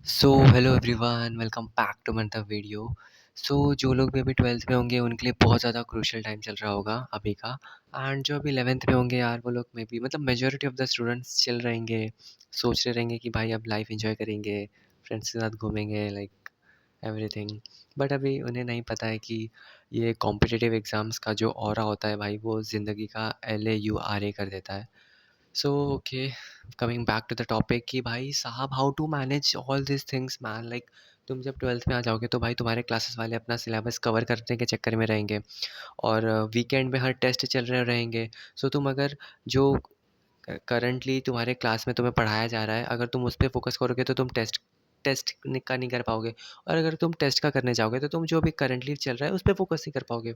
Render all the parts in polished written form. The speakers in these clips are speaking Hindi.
So hello everyone, welcome back to another video. जो लोग भी अभी 12th में होंगे उनके लिए बहुत ज़्यादा क्रूशियल टाइम चल रहा होगा अभी का। एंड जो अभी 11th में होंगे यार, वो लोग में भी मतलब majority of the students chill रहेंगे, सोच रहे रहेंगे कि भाई अब लाइफ एंजॉय करेंगे, फ्रेंड्स के साथ घूमेंगे, लाइक एवरीथिंग। बट अभी उन्हें नहीं पता है कि ये कॉम्पिटिटिव एग्ज़ाम्स का जो ऑरा होता है भाई, वो ज़िंदगी का LAURA कर देता है। So okay, coming back to the topic कि भाई साहब, how to manage all this things man. Like तुम जब 12th में आ जाओगे तो भाई तुम्हारे क्लासेस वाले अपना सिलेबस कवर करने के चक्कर में रहेंगे, और वीकेंड में हर टेस्ट चल रहे रहेंगे। सो तुम अगर जो करंटली तुम्हारे क्लास में तुम्हें पढ़ाया जा रहा है, अगर तुम उस पे फोकस करोगे तो तुम टेस्ट टेस्ट का नहीं कर पाओगे, और अगर तुम टेस्ट का करने जाओगे तो तुम जो भी करंटली चल रहा है उस पे फोकस नहीं कर पाओगे।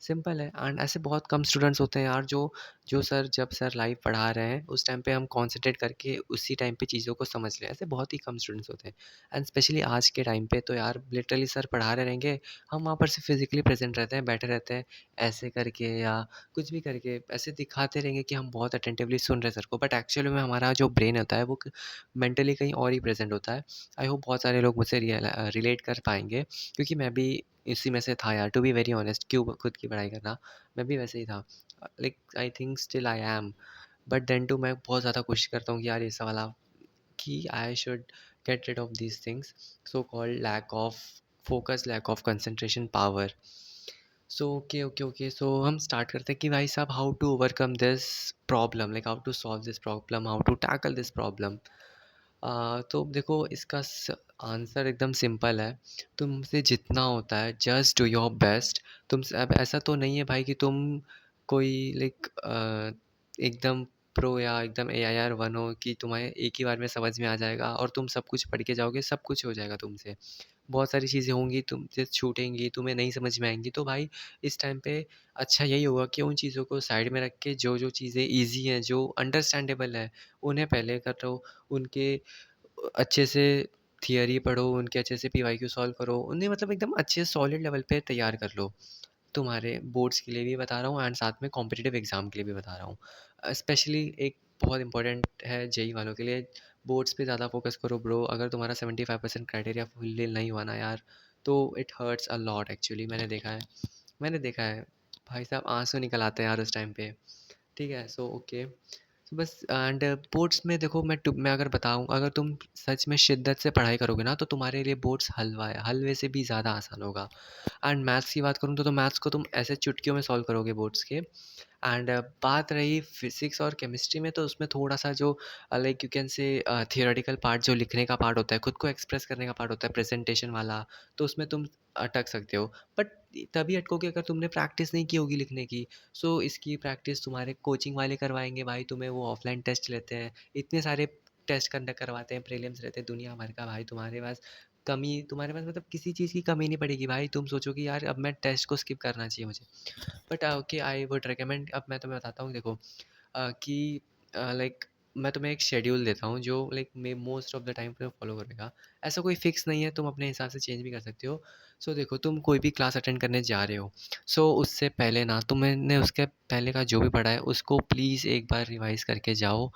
सिंपल है। एंड ऐसे बहुत कम स्टूडेंट्स होते हैं यार, जो जो सर जब सर लाइव पढ़ा रहे हैं उस टाइम पे हम कंसंट्रेट करके उसी टाइम पे चीज़ों को समझ लें। ऐसे बहुत ही कम स्टूडेंट्स होते हैं। एंड स्पेशली आज के टाइम पे तो यार लिटरली सर पढ़ा रहे रहेंगे, हम वहाँ पर से फिजिकली प्रेजेंट रहते हैं, बैठे रहते हैं, ऐसे करके या कुछ भी करके ऐसे दिखाते रहेंगे कि हम बहुत अटेंटिवली सुन रहे हैं सर को, बट एक्चुअली में हमारा जो ब्रेन होता है वो मेंटली कहीं और ही प्रेजेंट होता है। आई होप बहुत सारे लोग मुझसे रिलेट कर पाएंगे, क्योंकि मैं भी इसी में से था यार, टू बी वेरी ऑनेस्ट। क्यों खुद की पढ़ाई करना, मैं भी वैसे ही था। Like I think still I am, but then too मैं बहुत ज़्यादा कोशिश करता हूँ कि यार ये सब वाला, कि I should get rid of these things, so called lack of focus, lack of concentration power. So okay okay okay, so हम स्टार्ट करते हैं कि भाई साहब, how to overcome this problem, like how to solve this problem, how to tackle this problem. तो देखो, इसका आंसर एकदम सिंपल है। तुमसे जितना होता है जस्ट डू योर बेस्ट। अब ऐसा तो नहीं है भाई कि तुम कोई लाइक एकदम प्रो या एकदम AIR 1 हो कि तुम्हें एक ही बार में समझ में आ जाएगा और तुम सब कुछ पढ़ के जाओगे, सब कुछ हो जाएगा तुमसे। बहुत सारी चीज़ें होंगी तुमसे छूटेंगी, तुम्हें नहीं समझ में आएंगी। तो भाई इस टाइम पे अच्छा यही होगा कि उन चीज़ों को साइड में रख के जो जो चीज़ें ईजी हैं, जो अंडरस्टैंडेबल है, उन्हें पहले करो। उनके अच्छे से थियरी पढ़ो, उनके अच्छे से PYQ सॉल्व करो, उन्हें मतलब एकदम अच्छे सॉलिड लेवल पे तैयार कर लो। तुम्हारे बोर्ड्स के लिए भी बता रहा हूँ एंड साथ में कॉम्पिटिटिव एग्ज़ाम के लिए भी बता रहा हूँ। स्पेशली एक बहुत इंपॉर्टेंट है जेई वालों के लिए, बोर्ड्स पे ज़्यादा फोकस करो ब्रो। अगर तुम्हारा 75% क्राइटेरिया फुलफिल नहीं हुआ ना यार, तो it hurts a lot actually. मैंने देखा है भाई साहब, आंसू निकल आते हैं यार उस टाइम पे। ठीक है, सो ओके। तो बस एंड बोर्ड्स में देखो, मैं अगर बताऊँ, अगर तुम सच में शिद्दत से पढ़ाई करोगे ना तो तुम्हारे लिए बोर्ड्स हलवा है, हलवे से भी ज़्यादा आसान होगा। एंड मैथ्स की बात करूँ तो मैथ्स को तुम ऐसे चुटकियों में सॉल्व करोगे बोर्ड्स के। एंड बात रही फिजिक्स और केमिस्ट्री में, तो उसमें थोड़ा सा जो like you can say theoretical part, जो लिखने का पार्ट होता है, खुद को एक्सप्रेस करने का पार्ट होता है, प्रेजेंटेशन वाला, तो उसमें तुम अटक सकते हो। बट तभी अटकोगे अगर तुमने प्रैक्टिस नहीं की होगी लिखने की। सो इसकी प्रैक्टिस तुम्हारे कोचिंग वाले करवाएंगे भाई तुम्हें। वो ऑफलाइन टेस्ट लेते हैं, इतने सारे टेस्ट कंडक्ट करवाते हैं, प्रीलिम्स रहते हैं दुनिया भर का भाई। तुम्हारे पास मतलब किसी चीज़ की कमी नहीं पड़ेगी भाई। तुम सोचो कि यार अब मैं टेस्ट को स्किप करना चाहिए मुझे, but okay, I would recommend. अब मैं तुम्हें बताता हूँ, देखो कि लाइक मैं तुम्हें एक शेड्यूल देता हूँ जो like may most of the time तुम्हें फॉलो करेगा। ऐसा कोई फिक्स नहीं है, तुम अपने हिसाब से चेंज भी कर सकते हो। सो देखो, तुम कोई भी क्लास अटेंड करने जा रहे हो, सो उससे पहले ना तुमने उसके पहले का जो भी पढ़ा है उसको प्लीज़ एक बार रिवाइज़ करके जाओ।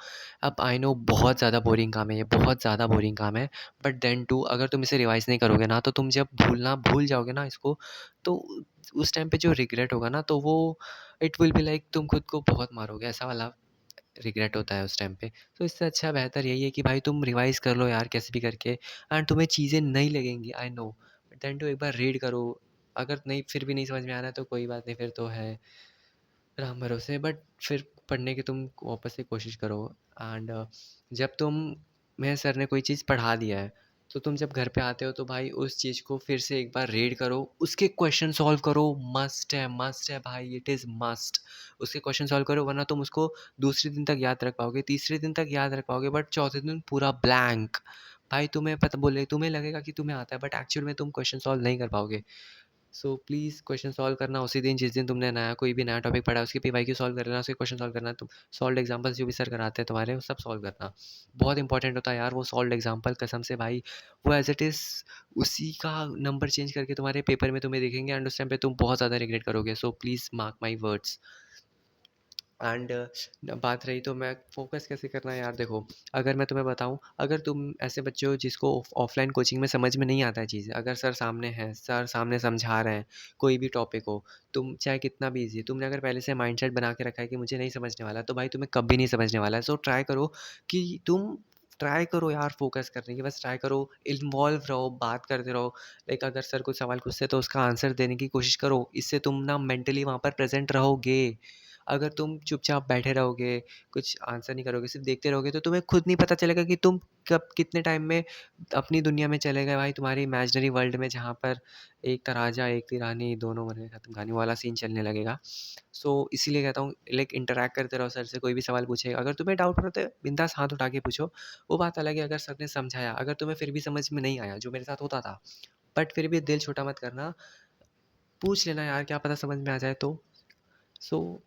अब आई नो बहुत ज़्यादा बोरिंग काम है ये, बहुत ज़्यादा बोरिंग काम है, बट देन टू अगर तुम इसे रिवाइज़ नहीं करोगे ना, तो तुम जब भूल जाओगे ना इसको, तो उस टाइम पे जो रिग्रेट होगा ना, तो वो इट विल बी लाइक तुम खुद को बहुत मारोगे, ऐसा वाला रिग्रेट होता है उस टाइम पे। तो इससे अच्छा बेहतर यही है कि भाई तुम रिवाइज़ कर लो यार कैसे भी करके। एंड तुम्हें चीज़ें नहीं लगेंगी, I know, but then too एक बार रीड करो। अगर नहीं, फिर भी नहीं समझ में आ रहा है तो कोई बात नहीं, फिर तो है राम भरोसे। बट फिर पढ़ने की तुम वापस से कोशिश करो। एंड जब तुम्हें सर ने कोई चीज़ पढ़ा दिया है, तो तुम जब घर पे आते हो तो भाई उस चीज़ को फिर से एक बार रीड करो, उसके क्वेश्चन सॉल्व करो। मस्ट है भाई, इट इज़ मस्ट। उसके क्वेश्चन सॉल्व करो, वरना तुम उसको दूसरे दिन तक याद रख पाओगे, तीसरे दिन तक याद रख पाओगे, बट चौथे दिन पूरा ब्लैंक। भाई तुम्हें पता, बोले तुम्हें लगेगा कि तुम्हें आता है, बट एक्चुअल में तुम क्वेश्चन सॉल्व नहीं कर पाओगे। सो प्लीज़ क्वेश्चन सॉल्व करना उसी दिन जिस दिन तुमने कोई भी नया टॉपिक पढ़ा है, उसकी PYQ सॉल्व कर लेना, उसके क्वेश्चन सॉल्व करना। तुम सॉल्व्ड एग्जांपल्स जो भी सर कराते हैं तुम्हारे, वो सब सॉल्व करना। बहुत इंपॉर्टेंट होता है यार वो सॉल्व्ड एग्जांपल, कसम से भाई। वो एज इट इज़ उसी का नंबर चेंज करके तुम्हारे पेपर में तुम्हें देखेंगे, एंड उस टाइम पे तुम बहुत ज़्यादा रिग्रेट करोगे। So please mark my words. And बात रही तो मैं फ़ोकस कैसे करना है यार, देखो, अगर मैं तुम्हें बताऊँ, अगर तुम ऐसे बच्चे हो जिसको ऑफ़लाइन कोचिंग में समझ में नहीं आता है चीज़ें, अगर सर सामने हैं, सर सामने समझा रहे हैं, कोई भी टॉपिक हो, तुम चाहे कितना भी ईज़ी है, तुमने अगर पहले से माइंडसेट बना के रखा है कि मुझे नहीं समझने वाला है, तो भाई तुम्हें कभी नहीं समझने वाला है। सो ट्राई करो कि तुम ट्राई करो यार फ़ोकस करने की, बस ट्राई करो, इन्वॉल्व रहो, बात करते रहो। लाइक अगर सर कुछ सवाल पूछते हैं तो उसका आंसर देने की कोशिश करो, इससे तुम ना मेंटली वहाँ पर प्रेज़ेंट रहोगे। अगर तुम चुपचाप बैठे रहोगे, कुछ आंसर नहीं करोगे, सिर्फ़ देखते रहोगे, तो तुम्हें खुद नहीं पता चलेगा कि तुम कब कितने टाइम में अपनी दुनिया में चले गए भाई, तुम्हारी इमेजिनरी वर्ल्ड में, जहाँ पर एक था राजा, एक थी रानी, दोनों मर गए खत्म कहानी वाला सीन चलने लगेगा। सो इसीलिए कहता हूँ, लाइक इंटरैक्ट करते रहो सर से, कोई भी सवाल पूछेगा, अगर तुम्हें डाउट हो रहा है तो बिंदास हाथ उठा के पूछो। वो बात अलग है अगर सर ने समझाया, अगर तुम्हें फिर भी समझ में नहीं आया, जो मेरे साथ होता था, बट फिर भी दिल छोटा मत करना, पूछ लेना यार, क्या पता समझ में आ जाए तो। सो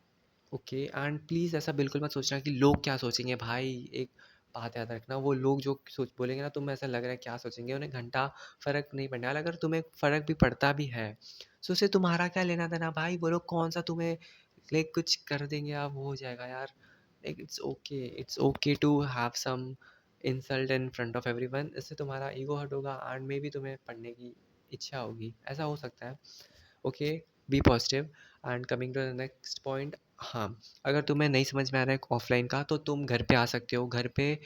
ओके, एंड प्लीज़ ऐसा बिल्कुल मत सोचना कि लोग क्या सोचेंगे भाई। एक बात याद रखना, वो लोग जो सोच बोलेंगे ना, तुम्हें ऐसा लग रहा है क्या सोचेंगे, उन्हें घंटा फ़र्क नहीं पड़ने वाला। अगर तुम्हें फ़र्क भी पड़ता भी है, सो उससे तुम्हारा क्या लेना देना भाई, वो लोग कौन सा तुम्हें लाइक कुछ कर देंगे या वो हो जाएगा यार। Like it's okay to have some insult in front of everyone, इससे तुम्हारा ईगो हर्ट होगा एंड मे बी तुम्हें पढ़ने की इच्छा होगी, ऐसा हो सकता है। Okay, be positive. And coming to the next point, हाँ, अगर तुम्हें नहीं समझ में आ रहा है ऑफलाइन का, तो तुम घर पे आ सकते हो, घर पे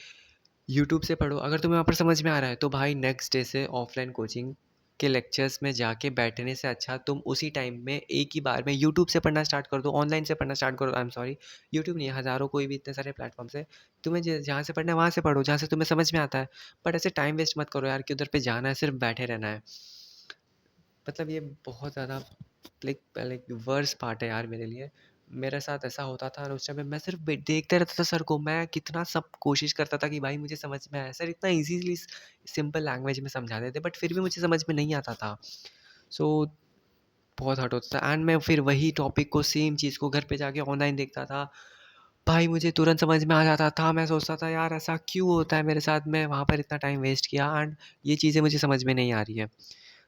यूट्यूब से पढ़ो। अगर तुम्हें वहाँ पर समझ में आ रहा है तो भाई नेक्स्ट डे से ऑफलाइन कोचिंग के लेक्चर्स में जाके बैठने से अच्छा तुम उसी टाइम में एक ही बार में यूट्यूब से पढ़ना स्टार्ट कर दो, ऑनलाइन से पढ़ना स्टार्ट करो। आई एम सॉरी, यूट्यूब नहीं, हज़ारों कोई भी इतने सारे प्लेटफॉर्म्स है, तुम्हें जहाँ से पढ़ना है वहाँ से पढ़ो, जहाँ से तुम्हें समझ में आता है। बट ऐसे टाइम वेस्ट मत करो यार कि उधर पे जाना है, सिर्फ बैठे रहना है। मतलब ये बहुत ज़्यादा लाइक लाइक वर्स्ट पार्ट है यार मेरे लिए। मेरे साथ ऐसा होता था और उस टाइम पे मैं सिर्फ देखते रहता था सर को, मैं कितना सब कोशिश करता था कि भाई मुझे समझ में आए, सर इतना इजीली सिंपल लैंग्वेज में समझाते थे, बट फिर भी मुझे समझ में नहीं आता था। सो बहुत हर्ट होता था, एंड मैं फिर वही टॉपिक को, सेम चीज़ को घर पे जाके ऑनलाइन देखता था। भाई मुझे तुरंत समझ में आ जाता था, मैं सोचता था यार ऐसा क्यों होता है मेरे साथ, मैं वहाँ पर इतना टाइम वेस्ट किया एंड ये चीज़ें मुझे समझ में नहीं आ रही है।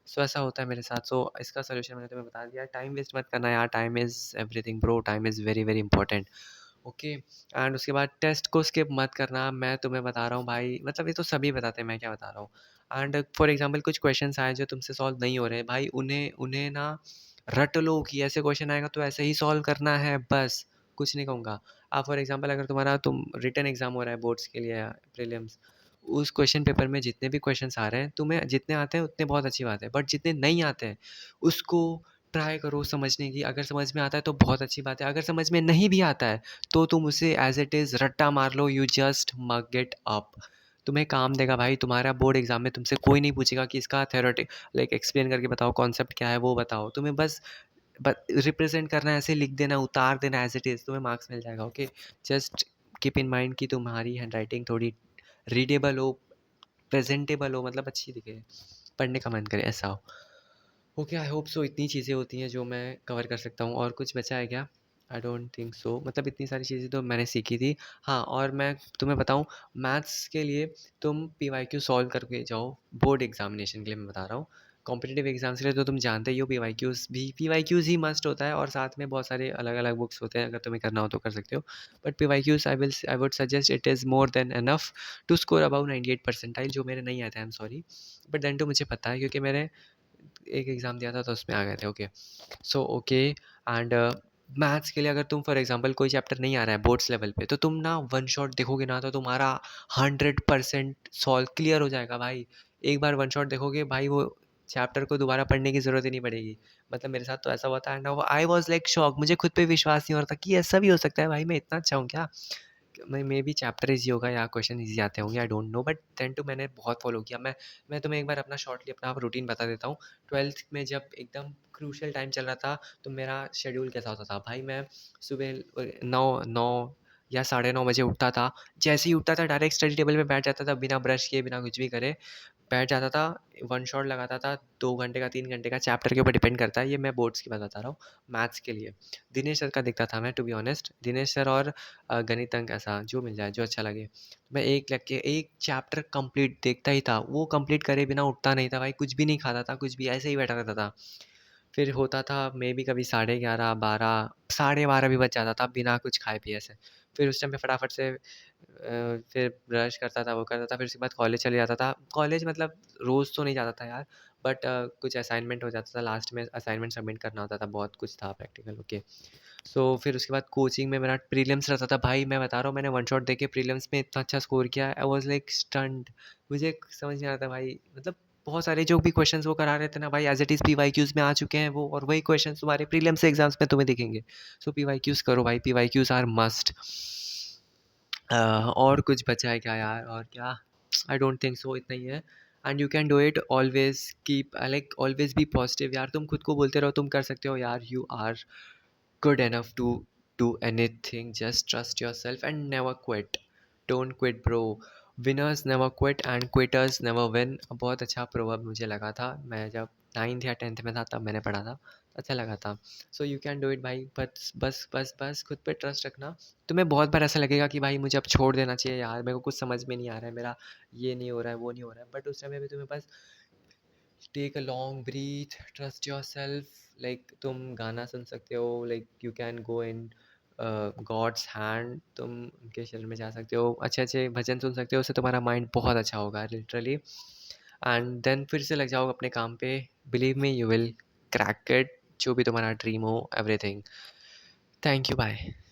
सो ऐसा होता है मेरे साथ। सो इसका सॉल्यूशन मैंने तुम्हें बता दिया, टाइम वेस्ट मत करना यार, time is everything bro, time is very very important. Okay, and उसके बाद टेस्ट को स्किप मत करना, मैं तुम्हें बता रहा हूँ भाई, मतलब ये तो सभी बताते हैं, मैं क्या बता रहा हूँ। एंड फॉर एग्जांपल कुछ क्वेश्चंस आए जो तुमसे सॉल्व नहीं हो रहे भाई, उन्हें उन्हें ना रट लो कि ऐसे क्वेश्चन आएगा तो ऐसे ही सॉल्व करना है, बस कुछ नहीं कहूँगा। फॉर एग्जांपल अगर तुम्हारा तुम रिटन एग्ज़ाम हो रहा है बोर्ड्स के लिए, प्रीलिम्स, उस क्वेश्चन पेपर में जितने भी क्वेश्चंस आ रहे हैं, तुम्हें जितने आते हैं उतने बहुत अच्छी बात है, बट जितने नहीं आते हैं उसको ट्राई करो समझने की। अगर समझ में आता है तो बहुत अच्छी बात है, अगर समझ में नहीं भी आता है तो तुम उसे एज इट इज़ रट्टा मार लो, you just mug it up. तुम्हें काम देगा भाई, तुम्हारा बोर्ड एग्जाम में तुमसे कोई नहीं पूछेगा कि इसका थ्योरेटिक लाइक एक्सप्लेन करके बताओ, कॉन्सेप्ट क्या है वो बताओ, तुम्हें बस रिप्रेजेंट करना है, ऐसे लिख देना, उतार देना एज इट इज़, तुम्हें मार्क्स मिल जाएगा। Okay, just keep in mind कि तुम्हारी हैंड राइटिंग थोड़ी रीडेबल हो, प्रेजेंटेबल हो, मतलब अच्छी दिखे, पढ़ने का मन करे, ऐसा हो। Okay, I hope so. इतनी चीज़ें होती हैं जो मैं कवर कर सकता हूँ, और कुछ बचा है क्या? आई डोंट थिंक सो, मतलब इतनी सारी चीज़ें तो मैंने सीखी थी। हाँ, और मैं तुम्हें बताऊँ, मैथ्स के लिए तुम पीवाईक्यू सॉल्व करके जाओ, बोर्ड एग्जामिनेशन के लिए मैं बता रहा हूँ। कॉम्पिटिटिव एग्जाम्स के लिए तो तुम जानते ही हो, पीवाईक्यूज़ ही मस्ट होता है, और साथ में बहुत सारे अलग अलग बुक्स होते हैं, अगर तुम्हें करना हो तो कर सकते हो। But PYQs I would suggest, it is more than enough to score about 98 percentile, जो मेरे नहीं आए थे, I am sorry, but then टू मुझे पता है क्योंकि मैंने एक एग्ज़ाम दिया था तो उसमें आ गए थे। Okay, so okay, and maths के लिए अगर तुम फॉर एग्जांपल कोई चैप्टर नहीं आ रहा है बोर्ड्स लेवल पे, तो तुम ना वन शॉट देखोगे ना, तो तुम्हारा 100% सॉल्व क्लियर हो जाएगा भाई। एक बार वन शॉट देखोगे भाई, वो चैप्टर को दोबारा पढ़ने की ज़रूरत ही नहीं पड़ेगी। मतलब मेरे साथ तो ऐसा हुआ था, and I was like shock, मुझे खुद पे विश्वास नहीं हो रहा था कि ऐसा भी हो सकता है भाई, मैं इतना अच्छा हूँ क्या। मे बी चैप्टर ईजी होगा या क्वेश्चन ईजी आते होंगे, I don't know, but then too मैंने बहुत फॉलो किया। मैं तुम्हें एक बार अपना शॉर्टली अपना रूटीन बता देता हूँ। ट्वेल्थ में जब एकदम क्रूशल टाइम चल रहा था, तो मेरा शेड्यूल कैसा होता था भाई, मैं सुबह 9 या 9:30 बजे उठता था। जैसे ही उठता था डायरेक्ट स्टडी टेबल पे बैठ जाता था, बिना ब्रश किए, बिना कुछ भी करे बैठ जाता था, वन शॉट लगाता था, 2 घंटे का, 3 घंटे का, चैप्टर के ऊपर डिपेंड करता है, ये मैं बोर्ड्स की बात बता रहा हूँ। मैथ्स के लिए दिनेश सर का देखता था मैं, to be honest, Dinesh sir और गणित अंक, ऐसा जो मिल जाए, जो अच्छा लगे। मैं एक लग के एक चैप्टर कंप्लीट देखता ही था, वो कंप्लीट करे बिना उठता नहीं था भाई, कुछ भी नहीं खाता था, कुछ भी, ऐसे ही बैठा रहता था। फिर होता था मे बी कभी 11:30, 12, 12:30 भी बज जाता था बिना कुछ खाए पिए से। फिर उस टाइम पे फटाफट से फिर ब्रश करता था, वो करता था, फिर उसके बाद कॉलेज चले जाता था। कॉलेज मतलब रोज़ तो नहीं जाता था यार, बट कुछ असाइनमेंट हो जाता था, लास्ट में असाइनमेंट सबमिट करना होता था, बहुत कुछ था प्रैक्टिकल, ओके। सो फिर उसके बाद कोचिंग में मेरा प्रीलिम्स रहता था। भाई मैं बता रहा हूँ, मैंने वन शॉट देके प्रीलिम्स में इतना अच्छा स्कोर किया, आई वाज़ लाइक स्टन्ड। मुझे समझ नहीं आता भाई, मतलब बहुत सारे जो भी क्वेश्चंस वो करा रहे थे ना भाई, एज़ इट इज़ पीवाईक्यूज़ में आ चुके हैं वो, और वही क्वेश्चंस तुम्हारे प्रीलिम्स एग्ज़ाम्स में तुम्हें दिखेंगे। सो पीवाईक्यूज़ करो भाई, पीवाईक्यूज़ आर मस्ट। और कुछ बचा है क्या यार, और क्या? आई डोंट थिंक सो, इतना ही है। And you can do it, always keep like always B positive यार, तुम खुद को बोलते रहो तुम कर सकते हो यार, you are good enough to do anything. Just trust yourself and never quit. Don't quit, bro. Winners never quit and quitters never win. बहुत अच्छा प्रोवर्ब मुझे लगा था, मैं जब 9th या 10th में था तब मैंने पढ़ा था, अच्छा लगा था। So you can do it भाई, बस बस बस बस खुद पे ट्रस्ट रखना। तुम्हें बहुत बार ऐसा लगेगा कि भाई मुझे अब छोड़ देना चाहिए यार, मेरे को कुछ समझ में नहीं आ रहा है, मेरा ये नहीं हो रहा है, वो नहीं हो रहा है, बट उस समय भी तुम्हें बस take a long breath, trust yourself. Like तुम गाना सुन सकते हो, like you can go in God's hand, तुम उनके शरण में जा सकते हो, अच्छे अच्छे भजन सुन सकते हो, उससे तुम्हारा माइंड बहुत अच्छा होगा लिटरली। एंड देन फिर से लग जाओ अपने काम पे, believe me you will crack it, जो भी तुम्हारा ड्रीम हो, एवरीथिंग। Thank you, bye.